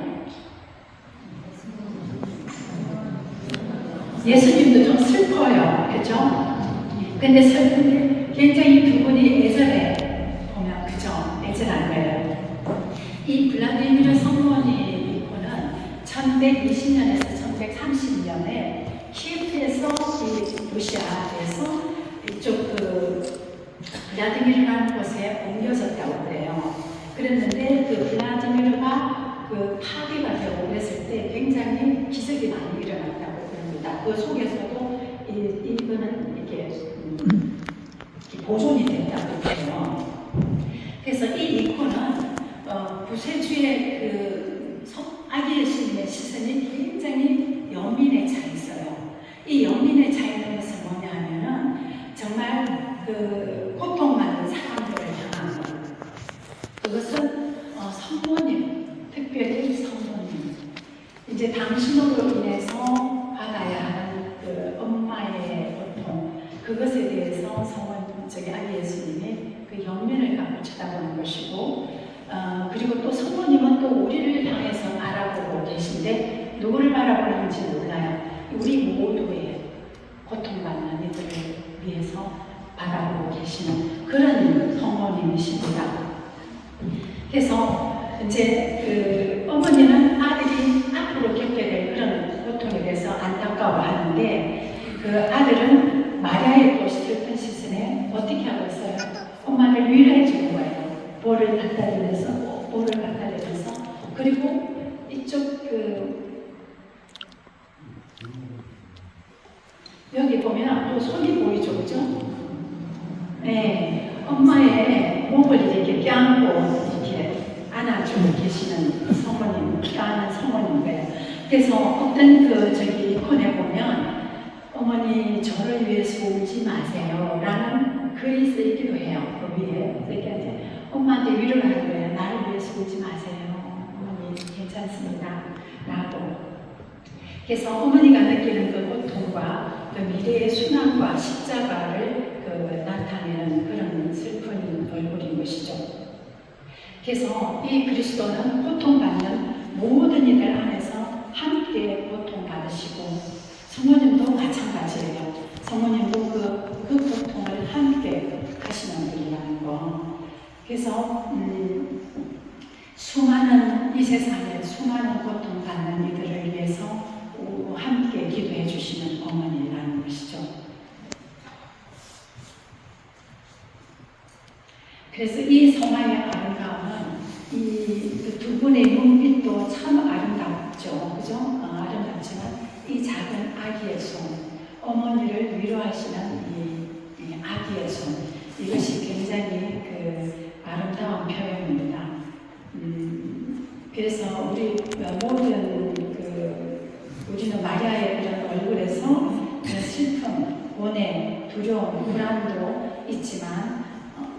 예수님도 좀 슬퍼요. 그죠? 근데 슬픈데 굉장히 두 분이 애절해 보면 그죠? 애절한 거예요. 이 블라디미르 성모님 이코는 1120년에서 1130년에 키예프에서 이 러시아에서 이쪽 그 블라디미르라는 곳에 옮겨졌다고 그래요. 그랬는데 그 블라디미르가 그 파괴가 되고 그랬을 때 굉장히 기적이 많이 일어났다고 그럽니다. 그 속에서도 이거는 이렇게 보존이 됐다고 해요. 그래서 이 이코는 구세주의 그 아기 예수님의 시선이 굉장히 연민에 차 있어요. 이 연민에 차 있는 것은 뭐냐 하면은 정말 그 고통받는 사람들을 향한 것. 그것은 성모님, 특별히 성모님. 이제 당신으로 인해서 받아야 하는 그 엄마의 고통, 그것에 대해서 저기 아기 예수님이 그 연민을 갖고 쳐다보는 것이고, 그리고 또 성모님은 또 우리를 향해서 바라보고 계신데 누구를 바라보는지 몰라요. 우리 모두의 고통받는 이들을 위해서 바라보고 계시는 그런 성모님이십니다. 그래서 이제 그 어머니는 아들이 앞으로 겪게 될 그런 고통에 대해서 안타까워하는데 그 아들은 마리아의 또 슬픈 시즌에 어떻게 하고 있어요? 엄마를 위로해 주는 거예요. 볼을 갖다 주면서 볼을 갖다 주면서 그리고 이쪽 여기 보면 또 손이 보이죠, 그죠? 네, 엄마의 목을 이렇게 껴안고 이렇게 안아주고 계시는 성모님, 껴안는 성모님이에요. 그래서 어떤 저기 이콘에 보면 어머니 저를 위해서 울지 마세요 라는 글이 쓰이기도 해요. 그 위에 이렇게 엄마한테 위로를 하는 거예요. 나를 위해서 울지 마세요. 어머니 괜찮습니다 라고. 그래서 어머니가 느끼는 그 고통과 그 미래의 순환과 십자가를 나타내는 그런 슬픈 얼굴인 것이죠. 그래서 이 그리스도는 고통받는 모든 이들 안에서 함께 고통받으시고 성모님도 마찬가지예요. 성모님도 그 고통을 함께 하시는 분이라는 거. 그래서 이 세상에 수많은 고통받는 이들을 위해서 함께 기도해 주시는 어머니라는 것이죠. 그래서 이 성화의 아름다움은 이 두 분의 눈빛도 참 아름답죠. 그죠? 아름답지만 이 작은 아기의 손, 어머니를 위로하시는 이 아기의 손, 이것이 굉장히 아름다운 표현입니다. 그래서 우리 모든 우리는 마리아의 그런 얼굴에서 그런 슬픔, 원해, 두려움, 불안도 있지만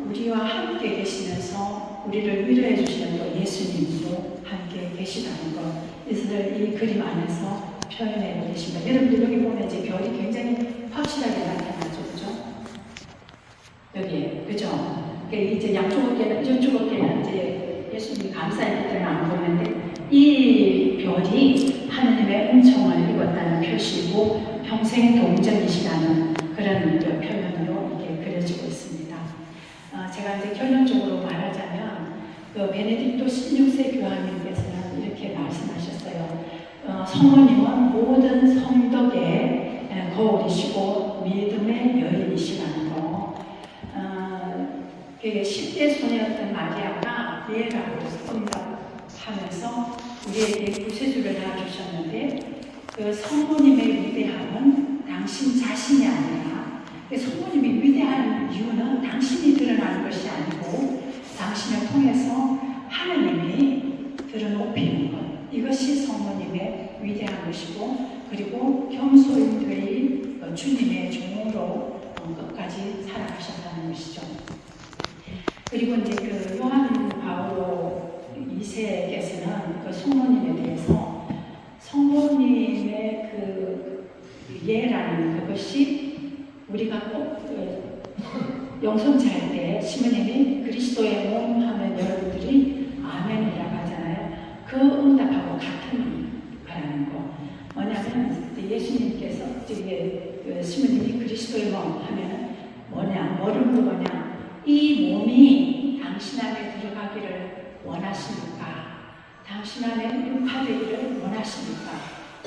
우리와 함께 계시면서 우리를 위로해 주시는 또 예수님도 함께 계시다는 것, 이것을 이 그림 안에서 표현해 보겠습니다. 여러분들 여기 보면 이제 별이 굉장히 확실하게 나타나죠, 그죠? 여기에, 그죠? 이제 양쪽 어깨는, 이쪽 어깨는 이제 예수님이 감사했기 때문에 안 보이는데, 이 별이 하느님의 은총을 입었다는 표시이고 평생 동정이시라는 그런 표현으로 이게 그려지고 있습니다. 제가 이제 결론적으로 말하자면 베네딕토 16세 교황님께서는 이렇게 말씀하셨어요. 성모님은 모든 성덕의 거울이시고 믿음의 여인이시라는 거. 10대 소녀였던 마리아가 예라고 응답하면서 우리에게 구세주를 낳아주셨는데 그 성모님의 위대함은 당신 자신이 아니라 성모님이 위대한 이유는 당신이 드러나는 것이 아니고 당신을 통해서 하나님이 드러높이는 것, 이것이 성모님의 위대한 것이고, 그리고 겸손인되이 주님의 종으로 끝까지 살아가셨다는 것이죠. 그리고 이제 요한 바오로 2세께서는 그 성모님에 대해서 성모님의 예라는 그것이 우리가 꼭 영성체할 때 시모님이 그리스도의 몸 하면 여러분들이 아멘이라고 하잖아요. 그 응답하고 같은 거라는 거. 뭐냐면 예수님께서 시모님이 그리스도의 몸 하면 뭐를 물어보냐? 이 몸이 당신 안에 들어가기를 원하십니까? 당신 안에 육화되기를 원하십니까?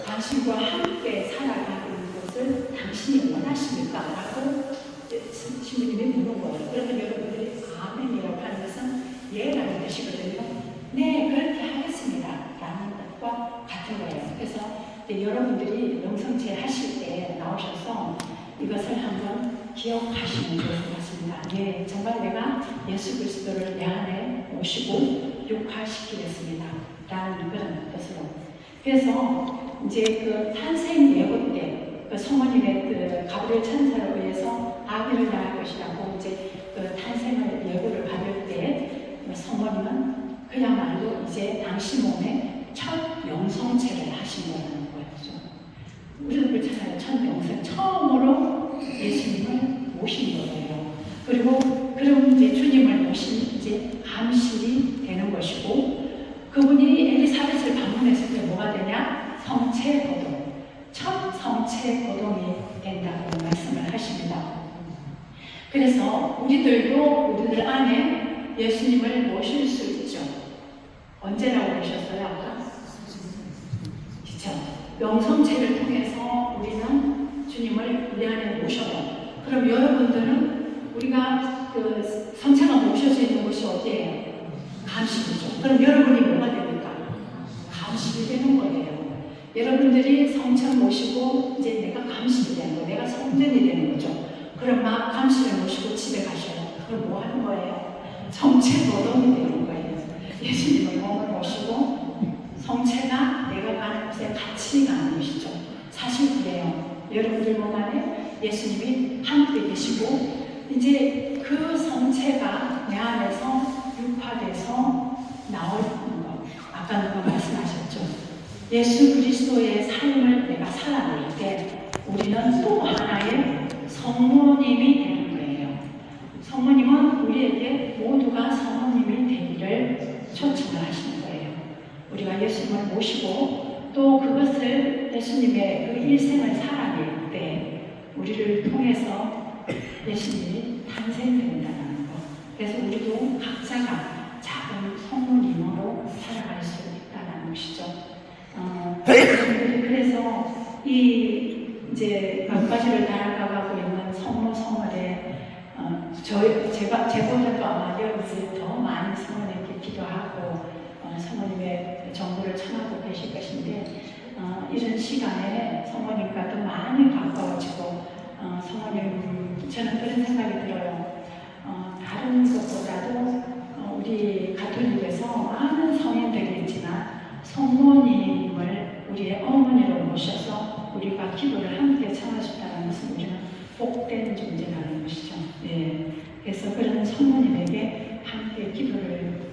당신과 함께 살아가는 것을 당신이 원하십니까? 라고 신부님이 묻는 거예요. 그러면 여러분들이 아멘이라고 하는 것은 예라는 뜻이거든요. 네, 그렇게 하겠습니다. 라는 것과 같은 거예요. 그래서 여러분들이 영성체 하실 때 나오셔서 이것을 한번 기억하시면 좋을 것 같습니다. 네, 정말 내가 예수 그리스도를 내 안에 모시고 육화시키겠습니다. 라는 그런 뜻으로. 그래서 이제 탄생 예고 때 성모님의 가브리엘 천사로 의해서 아기를 낳을 것이라고 이제 탄생을 예고를 받을 때 성모님은 그야말로 이제 당신 몸에 첫 영성체를 하신 거라는 거였죠. 우리도 그렇잖아요. 첫 영성, 처음으로 예수님을 모신 거예요. 그리고 그럼 이제 주님을 모신 이제 감실이 되는 것이고, 그분이 엘리사벳을 방문했을 때 뭐가 되냐? 성체 거동. 첫 성체 거동이 된다고 말씀을 하십니다. 그래서 우리들 안에 예수님을 모실 수 있죠. 언제라고 그러셨어요? 아까? 그렇죠. 영성체를 통해서 우리는 주님을 우리 안에 모셔요. 그럼 여러분들은 우리가 성체가 모셔져 있는 곳이 어디예요? 감식이죠. 그럼 여러분이 뭐가 됩니까? 감식이 되는 거예요. 여러분들이 성체 모시고 이제 내가 감식이 되는 거예요. 내가 성전이 되는 거죠. 그럼 막 감식을 모시고 집에 가셔요. 그럼 뭐 하는 거예요? 성체 노동이 되는 거예요. 예수님을 몸을 모시고 성체가 내가 가는 곳에 같이 가는 것이죠. 사실 그래요. 여러분들 몸 안에 예수님이 함께 계시고 이제 그 성체가 내 안에서 육화돼서 나오는 것. 아까 누가 말씀하셨죠. 예수 그리스도의 삶을 내가 살아낼 때 우리는 또 하나의 성모님이 되는 거예요. 성모님은 우리에게 모두가 성모님이 되기를 초청을 하시는 거예요. 우리가 예수님을 모시고 또 그것을 예수님의 그 일생을 살아낼 때 우리를 통해서 예수님이 탄생된다는 것. 그래서 우리도 각자가 작은 성모님으로 살아갈 수 있다는 것이죠. 그래서 제보다도 아마 여러분들이 더 많은 성모님께 기도하고 성모님의 정보를 청하고 계실 것인데 이런 시간에 성모님과 더 많이 가까워지고 성모님 저는 그런 생각이 들어요. 다른 것보다도 우리 가톨릭에서 많은 성인들이 있지만 성모님을 우리의 어머니로 모셔서 우리가 기도를 함께 청하셨다는 것은 우리는 복된 존재라는 것이죠. 네. 그래서 그런 성모님에게 함께 기도를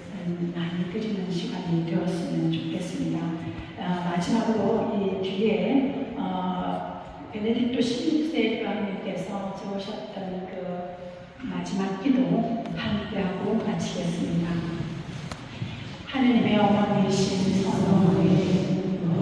많이 드리는 시간이 되었으면 좋겠습니다. 마지막으로 이 뒤에 베네딕토 16세 교황님께서 적으셨던 그 마지막 기도 함께하고 마치겠습니다. 하느님의 어머니이신